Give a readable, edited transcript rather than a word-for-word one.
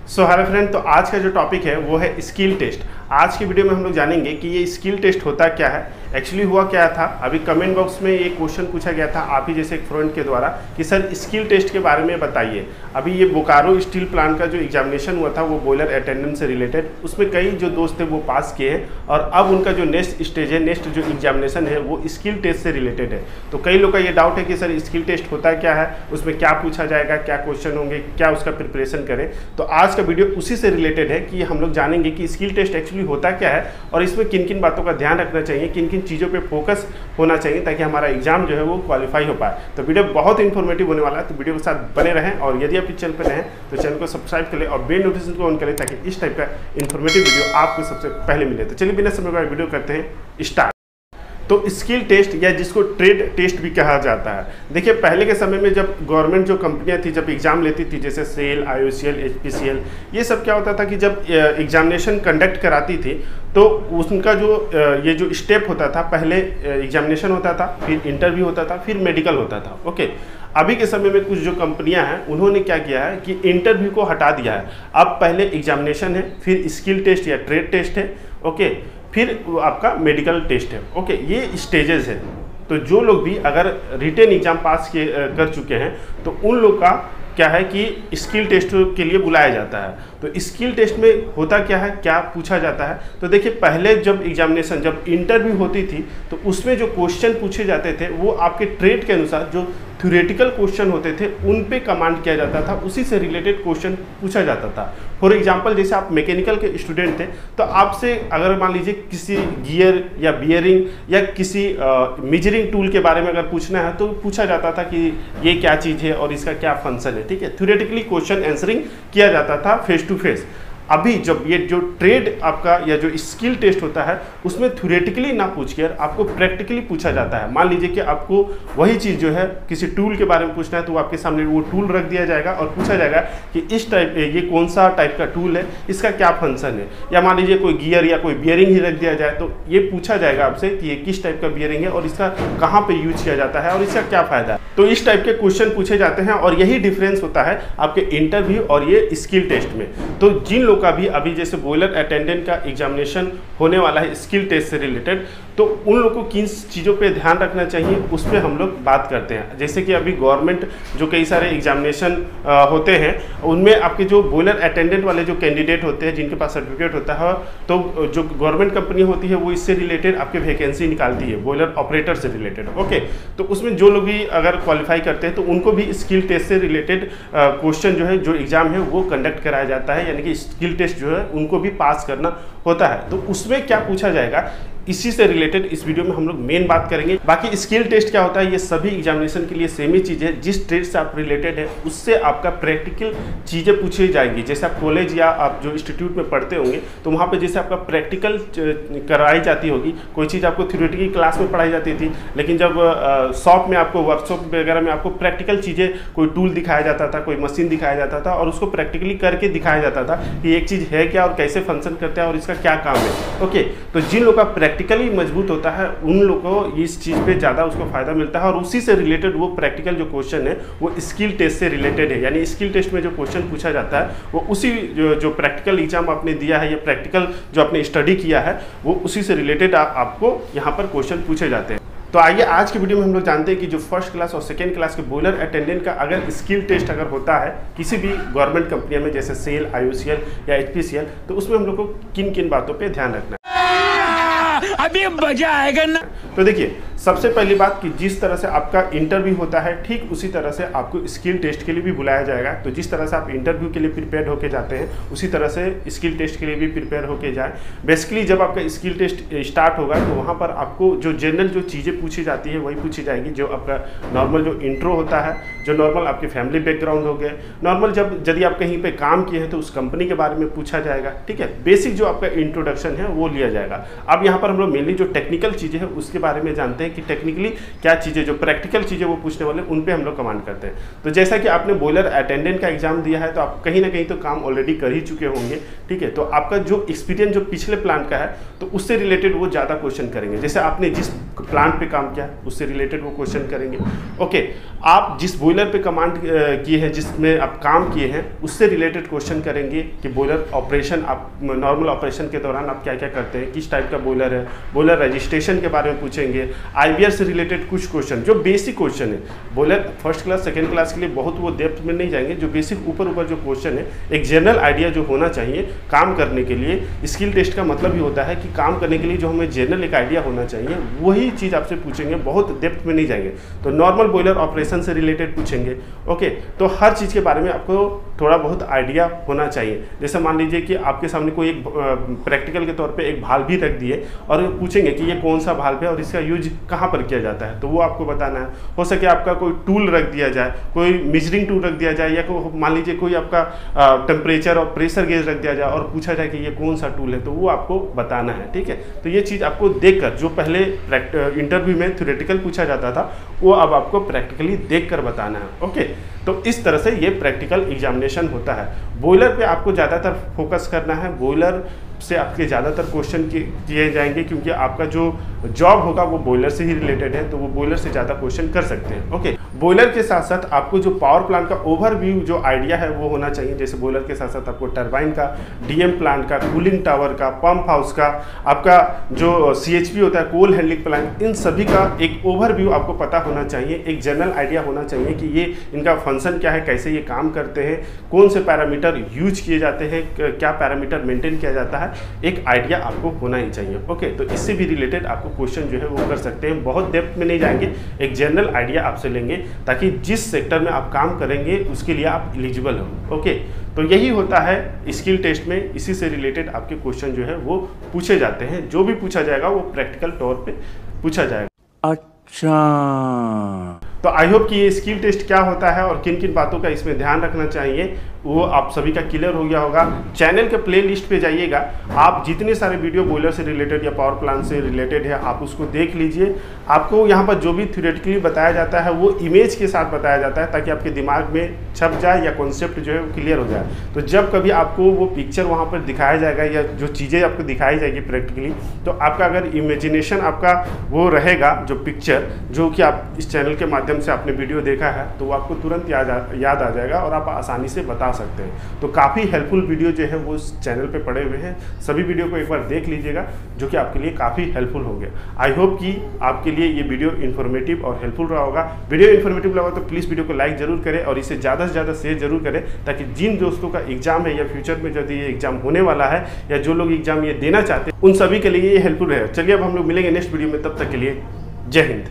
सो hi friend, तो आज का जो टॉपिक है वो है स्किल टेस्ट। आज की वीडियो में हम लोग जानेंगे कि ये स्किल टेस्ट होता क्या है, एक्चुअली हुआ क्या था। अभी कमेंट बॉक्स में ये क्वेश्चन पूछा गया था आप ही जैसे एक फ्रेंड के द्वारा कि सर स्किल टेस्ट के बारे में बताइए। अभी ये बोकारो स्टील प्लांट का जो एग्जामिनेशन हुआ था वो बॉयलर अटेंडेंट से रिलेटेड, उसमें कई जो दोस्त थे वो पास किए हैं और अब उनका जो नेक्स्ट स्टेज है, नेक्स्ट जो एग्जामिनेशन है वो स्किल टेस्ट से रिलेटेड है। तो कई लोग का ये डाउट है कि सर स्किल टेस्ट होता क्या है, उसमें क्या पूछा जाएगा, क्या क्वेश्चन होंगे, क्या उसका प्रिपरेशन करें। तो आज का वीडियो उसी से रिलेटेड है कि हम लोग जानेंगे कि स्किल टेस्ट एक्चुअली होता क्या है और इसमें किन किन बातों का ध्यान रखना चाहिए, किन किन चीज़ों पे फोकस होना चाहिए ताकि हमारा एग्जाम जो है वो क्वालिफाई हो पाए। तो वीडियो बहुत इंफॉर्मेटिव होने वाला है, तो वीडियो के साथ बने रहें और यदि आप इस चैनल पर नए हैं तो चैनल को सब्सक्राइब कर लें और बेल नोटिफिकेशन को ऑन करें ताकि इस टाइप का इंफॉर्मेटिव वीडियो आपको सबसे पहले मिले। तो चलिए बिना समय का वीडियो करते हैं स्टार्ट। तो स्किल टेस्ट या जिसको ट्रेड टेस्ट भी कहा जाता है, देखिए पहले के समय में जब गवर्नमेंट जो कंपनियां थी जब एग्ज़ाम लेती थी, जैसे सेल, IOCL, HPCL, ये सब क्या होता था कि जब एग्जामिनेशन कंडक्ट कराती थी तो उनका जो ये जो स्टेप होता था, पहले एग्जामिनेशन होता था, फिर इंटरव्यू होता था, फिर मेडिकल होता था। ओके, अभी के समय में कुछ जो कंपनियां हैं उन्होंने क्या किया है कि इंटरव्यू को हटा दिया है। अब पहले एग्जामिनेशन है, फिर स्किल टेस्ट या ट्रेड टेस्ट है, ओके, फिर आपका मेडिकल टेस्ट है। ओके, ये स्टेजेस है। तो जो लोग भी अगर रिटेन एग्जाम पास कर चुके हैं तो उन लोग का क्या है कि स्किल टेस्ट के लिए बुलाया जाता है। तो स्किल टेस्ट में होता क्या है, क्या पूछा जाता है, तो देखिए पहले जब एग्जामिनेशन, जब इंटरव्यू होती थी तो उसमें जो क्वेश्चन पूछे जाते थे वो आपके ट्रेड के अनुसार जो थ्योरेटिकल क्वेश्चन होते थे उन पे कमांड किया जाता था, उसी से रिलेटेड क्वेश्चन पूछा जाता था। फॉर एग्जांपल जैसे आप मैकेनिकल के स्टूडेंट थे तो आपसे अगर मान लीजिए किसी गियर या बियरिंग या किसी मेजरिंग टूल के बारे में अगर पूछना है तो पूछा जाता था कि ये क्या चीज़ है और इसका क्या फंक्शन है। ठीक है, थ्योरेटिकली क्वेश्चन आंसरिंग किया जाता था फेस टू फेस। अभी जब ये जो ट्रेड आपका या जो स्किल टेस्ट होता है उसमें थ्योरेटिकली ना पूछकर आपको प्रैक्टिकली पूछा जाता है। मान लीजिए कि आपको वही चीज़ जो है किसी टूल के बारे में पूछना है तो आपके सामने वो टूल रख दिया जाएगा और पूछा जाएगा कि इस टाइप ये कौन सा टाइप का टूल है, इसका क्या फंक्शन है। या मान लीजिए कोई गियर या कोई बियरिंग ही रख दिया जाए तो ये पूछा जाएगा आपसे कि ये किस टाइप का बियरिंग है और इसका कहाँ पर यूज किया जाता है और इसका क्या फ़ायदा है। तो इस टाइप के क्वेश्चन पूछे जाते हैं और यही डिफरेंस होता है आपके इंटरव्यू और ये स्किल टेस्ट में। तो जिन लोग का भी अभी जैसे बॉयलर अटेंडेंट का एग्जामिनेशन होने वाला है स्किल टेस्ट से रिलेटेड, तो उन लोगों को किन चीज़ों पे ध्यान रखना चाहिए उस पर हम लोग बात करते हैं। जैसे कि अभी गवर्नमेंट जो कई सारे एग्जामिनेशन होते हैं उनमें आपके जो बॉयलर अटेंडेंट वाले जो कैंडिडेट होते हैं जिनके पास सर्टिफिकेट होता है, तो जो गवर्नमेंट कंपनी होती है वो इससे रिलेटेड आपके वैकेंसी निकालती है बॉयलर ऑपरेटर से रिलेटेड। ओके, तो उसमें जो लोग भी अगर क्वालिफाई करते हैं तो उनको भी स्किल टेस्ट से रिलेटेड क्वेश्चन जो है, जो एग्जाम है वो कंडक्ट कराया जाता है, यानी कि स्किल टेस्ट जो है उनको भी पास करना होता है। तो उसमें क्या पूछा जाएगा इसी से रिलेटेड इस वीडियो में हम लोग मेन बात करेंगे। बाकी स्किल टेस्ट क्या होता है ये सभी एग्जामिनेशन के लिए सेम ही चीज़ है। जिस ट्रेड से आप रिलेटेड है उससे आपका प्रैक्टिकल चीज़ें पूछी जाएंगी। जैसे आप कॉलेज या आप जो इंस्टीट्यूट में पढ़ते होंगे तो वहाँ पे जैसे आपका प्रैक्टिकल कराई जाती होगी, कोई चीज़ आपको थ्योरेटिकल क्लास में पढ़ाई जाती थी, लेकिन जब शॉप में आपको वर्कशॉप वगैरह में आपको प्रैक्टिकल चीज़ें, कोई टूल दिखाया जाता था, कोई मशीन दिखाया जाता था और उसको प्रैक्टिकली करके दिखाया जाता था कि एक चीज़ है क्या और कैसे फंक्शन करता है और इसका क्या काम है। ओके, तो जिन लोगों का प्रैक्टिकली मजबूत होता है उन लोगों को इस चीज़ पे ज़्यादा उसको फायदा मिलता है और उसी से रिलेटेड वो प्रैक्टिकल जो क्वेश्चन है वो स्किल टेस्ट से रिलेटेड है। यानी स्किल टेस्ट में जो क्वेश्चन पूछा जाता है वो उसी जो प्रैक्टिकल एग्जाम आपने दिया है या प्रैक्टिकल जो आपने स्टडी किया है वो उसी से रिलेटेड आपको यहाँ पर क्वेश्चन पूछे जाते हैं। तो आइए आज की वीडियो में हम लोग जानते हैं कि जो फर्स्ट क्लास और सेकेंड क्लास के बॉयलर अटेंडेंट का अगर स्किल टेस्ट अगर होता है किसी भी गवर्नमेंट कंपनी में जैसे सेल, IOCL या HPCL, तो उसमें हम लोग को किन किन बातों पे ध्यान रखना है। अभी मजा आएगा ना। तो देखिए सबसे पहली बात कि जिस तरह से आपका इंटरव्यू होता है ठीक उसी तरह से आपको स्किल टेस्ट के लिए भी बुलाया जाएगा। तो जिस तरह से आप इंटरव्यू के लिए प्रिपेयर होके जाते हैं उसी तरह से स्किल टेस्ट के लिए भी प्रिपेयर होके जाए। बेसिकली जब आपका स्किल टेस्ट स्टार्ट होगा तो वहाँ पर आपको जो जनरल जो चीज़ें पूछी जाती है वही पूछी जाएगी। जो आपका नॉर्मल जो इंट्रो होता है, जो नॉर्मल आपके फैमिली बैकग्राउंड हो गए, नॉर्मल जब यदि आप कहीं पे काम किए हैं तो उस कंपनी के बारे में पूछा जाएगा। ठीक है, बेसिक जो आपका इंट्रोडक्शन है वो लिया जाएगा। अब यहाँ पर हम लोग मेनली जो टेक्निकल चीज़ें हैं उसके बारे में जानते हैं कि टेक्निकली क्या चीज़ें, जो प्रैक्टिकल चीज़ें वो पूछने वाले उन पे हम लोग कमांड करते हैं। तो जैसा कि आपने बॉयलर अटेंडेंट का एग्जाम दिया है तो आप कहीं ना कहीं तो काम ऑलरेडी कर ही चुके होंगे, ठीक है। तो आपका जो एक्सपीरियंस जो पिछले प्लांट का है तो उससे रिलेटेड वो ज़्यादा क्वेश्चन करेंगे। जैसे आपने जिस प्लांट पे काम किया उससे रिलेटेड वो क्वेश्चन करेंगे। ओके, आप जिस बॉयलर पे कमांड किए हैं, जिसमें आप काम किए हैं, उससे रिलेटेड क्वेश्चन करेंगे कि बॉयलर ऑपरेशन, आप नॉर्मल ऑपरेशन के दौरान आप क्या क्या करते हैं, किस टाइप का बॉयलर है, बॉयलर रजिस्ट्रेशन के बारे में पूछेंगे। आईवीआर से रिलेटेड कुछ क्वेश्चन जो बेसिक क्वेश्चन है, boiler first class second class के लिए बहुत वो डेप्थ में नहीं जाएंगे, जो बेसिक ऊपर ऊपर जो क्वेश्चन है, एक जनरल आइडिया जो होना चाहिए काम करने के लिए। स्किल टेस्ट का मतलब ही होता है कि काम करने के लिए जो हमें जनरल एक आइडिया होना चाहिए वही चीज़ आपसे पूछेंगे, बहुत डेप्थ में नहीं जाएंगे। तो नॉर्मल बॉयलर ऑपरेशन से रिलेटेड पूछेंगे। ओके, तो हर चीज़ के बारे में आपको थोड़ा बहुत आइडिया होना चाहिए। जैसे मान लीजिए कि आपके सामने कोई एक प्रैक्टिकल के तौर पे एक भाल्व भी रख दिए और पूछेंगे कि ये कौन सा भाल्व है और इसका यूज कहाँ पर किया जाता है, तो वो आपको बताना है। हो सके आपका कोई टूल रख दिया जाए, कोई मेजरिंग टूल रख दिया जाए, या मान लीजिए कोई आपका टेम्परेचर और प्रेशर गेज रख दिया जाए और पूछा जाए कि ये कौन सा टूल है, तो वो आपको बताना है, ठीक है। तो ये चीज़ आपको देखकर, जो पहले इंटरव्यू में थ्योरेटिकल पूछा जाता था वो अब आपको प्रैक्टिकली देखकर बताना है। ओके, तो इस तरह से ये प्रैक्टिकल एग्जामिनेशन होता है। बॉयलर पे आपको ज़्यादातर फोकस करना है, बॉयलर से आपके ज़्यादातर क्वेश्चन किए जाएंगे क्योंकि आपका जो जॉब होगा वो बॉयलर से ही रिलेटेड है, तो वो बॉयलर से ज़्यादा क्वेश्चन कर सकते हैं। ओके, बॉयलर के साथ साथ आपको जो पावर प्लांट का ओवरव्यू जो आइडिया है वो होना चाहिए। जैसे बॉयलर के साथ साथ आपको टरबाइन का, डीएम प्लांट का, कूलिंग टावर का, पंप हाउस का, आपका जो सीएचपी होता है कोल हैंडलिंग प्लांट, इन सभी का एक ओवरव्यू आपको पता होना चाहिए। एक जनरल आइडिया होना चाहिए कि ये इनका फंक्शन क्या है, कैसे ये काम करते हैं, कौन से पैरामीटर यूज किए जाते हैं, क्या पैरामीटर मेंटेन किया जाता है, एक आइडिया आपको होना ही चाहिए। ओके, तो इससे भी रिलेटेड आपको क्वेश्चन जो है वो कर सकते हैं। बहुत डेप्थ में नहीं जाएंगे, एक जनरल आइडिया आपसे लेंगे ताकि जिस सेक्टर में आप काम करेंगे उसके लिए आप एलिजिबल हो। ओके, तो यही होता है स्किल टेस्ट में, इसी से रिलेटेड आपके क्वेश्चन जो है वो पूछे जाते हैं। जो भी पूछा जाएगा वो प्रैक्टिकल तौर पे पूछा जाएगा। अच्छा, तो आई होप कि ये स्किल टेस्ट क्या होता है और किन किन बातों का इसमें ध्यान रखना चाहिए वो आप सभी का क्लियर हो गया होगा। चैनल के प्ले लिस्ट पे जाइएगा, आप जितने सारे वीडियो बॉयलर से रिलेटेड या पावर प्लांट से रिलेटेड है आप उसको देख लीजिए। आपको यहाँ पर जो भी थ्योरेटिकली बताया जाता है वो इमेज के साथ बताया जाता है ताकि आपके दिमाग में छप जाए या कॉन्सेप्ट जो है वो क्लियर हो जाए। तो जब कभी आपको वो पिक्चर वहाँ पर दिखाया जाएगा या जो चीज़ें आपको दिखाई जाएगी प्रैक्टिकली, तो आपका अगर इमेजिनेशन आपका वो रहेगा, जो पिक्चर जो कि आप इस चैनल के माध्यम से आपने वीडियो देखा है, तो वो आपको तुरंत याद आ जाएगा और आप आसानी से बता सकते हैं। तो काफ़ी हेल्पफुल वीडियो जो है वो इस चैनल पे पड़े हुए हैं, सभी वीडियो को एक बार देख लीजिएगा जो कि आपके लिए काफ़ी हेल्पफुल होंगे। आई होप कि आपके लिए ये वीडियो इन्फॉर्मेटिव और हेल्पफुल रहा होगा। वीडियो इन्फॉर्मेटिव लगा तो प्लीज़ वीडियो को लाइक जरूर करें और इसे ज़्यादा से ज़्यादा शेयर जरूर करें ताकि जिन दोस्तों का एग्जाम है या फ्यूचर में यदि ये एग्जाम होने वाला है या जो लोग एग्जाम ये देना चाहते हैं उन सभी के लिए ये हेल्पफुल है। चलिए अब हम लोग मिलेंगे नेक्स्ट वीडियो में, तब तक के लिए जय हिंद।